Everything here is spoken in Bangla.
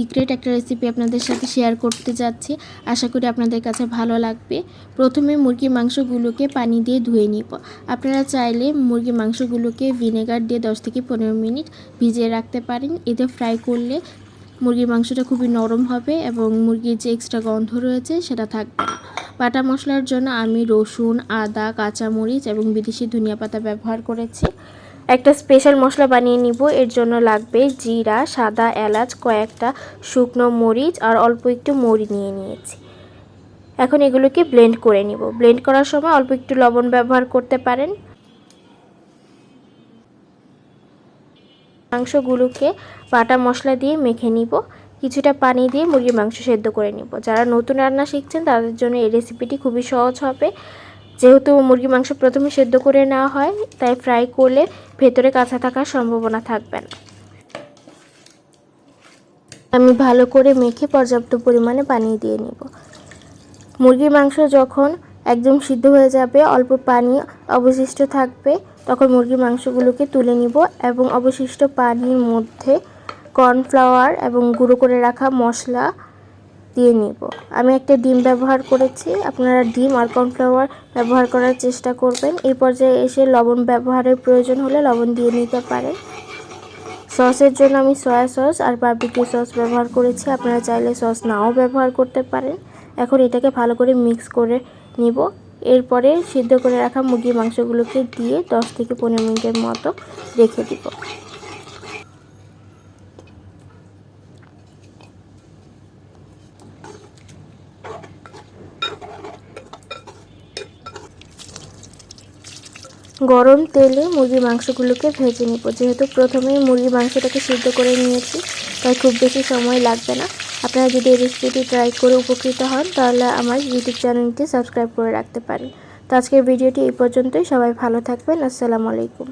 সিক্রেট একটা রেসিপি আপনাদের সাথে শেয়ার করতে যাচ্ছি। আশা করি আপনাদের কাছে ভালো লাগবে। প্রথমে মুরগির মাংসগুলোকে পানি দিয়ে ধুয়ে নিব। আপনারা চাইলে মুরগির মাংসগুলোকে ভিনেগার দিয়ে 10 থেকে 15 মিনিট ভিজিয়ে রাখতে পারেন। এতে ফ্রাই করলে মুরগির মাংসটা খুবই নরম হবে এবং মুরগির যে এক্সট্রা গন্ধ রয়েছে সেটা থাকবে না। বাটা মশলার জন্য আমি রসুন, আদা, কাঁচামরিচ এবং বিদেশি ধনিয়া পাতা ব্যবহার করেছি। একটা স্পেশাল মশলা বানিয়ে নিব। এর জন্য লাগবে জিরা, সাদা এলাচ, কয়েকটা শুকনো মরিচ আর অল্প একটু মৌরি নিয়ে নিয়েছি। এখন এগুলোকে ব্লেন্ড করে নিব। ব্লেন্ড করার সময় অল্প একটু লবণ ব্যবহার করতে পারেন। মাংসগুলোকে বাটা মশলা দিয়ে মেখে নিব। কিছুটা পানি দিয়ে মুরগির মাংস সেদ্ধ করে নিব। যারা নতুন রান্না শিখছেন তাদের জন্য এই রেসিপিটি খুবই সহজ হবে। যেহেতু মুরগির মাংস প্রথমে সেদ্ধ করে নেওয়া হয়, তাই ফ্রাই করলে ভেতরে কাঁচা থাকার সম্ভাবনা থাকবে না। আমি ভালো করে মেখে পর্যাপ্ত পরিমাণে পানি দিয়ে নিব। মুরগির মাংস যখন একদম সিদ্ধ হয়ে যাবে, অল্প পানি অবশিষ্ট থাকবে, তখন মুরগির মাংসগুলোকে তুলে নিব এবং অবশিষ্ট পানির মধ্যে কর্নফ্লাওয়ার এবং গুঁড়ো করে রাখা মশলা দিয়ে নিব। আমি একটা ডিম ব্যবহার করেছি। আপনারা ডিম আর কর্নফ্লাওয়ার ব্যবহার করার চেষ্টা করবেন। এই পর্যায়ে এসে লবণ ব্যবহারের প্রয়োজন হলে লবণ দিয়ে নিতে পারেন। সসের জন্য আমি সয়া সস আর বারবিকিউ সস ব্যবহার করেছি। আপনারা চাইলে সস নাও ব্যবহার করতে পারেন। এখন এটাকে ভালো করে মিক্স করে নিব। এরপরে সিদ্ধ করে রাখা মুরগির মাংসগুলোকে দিয়ে 10 থেকে 15 মিনিটের মতো রেখে দিব। গরম তেলে মুরগির মাংসগুলোকে ভেজে নিব। যেহেতু প্রথমেই মুরগির মাংসটাকে সিদ্ধ করে নিয়েছি, তাই খুব বেশি সময় লাগবে না। আপনারা যদি এই রেসিপিটি ট্রাই করে উপকৃত হন, তাহলে আমার ইউটিউব চ্যানেলটি সাবস্ক্রাইব করে রাখতে পারেন। তো আজকের ভিডিওটি এই পর্যন্তই। সবাই ভালো থাকবেন। আসসালামু আলাইকুম।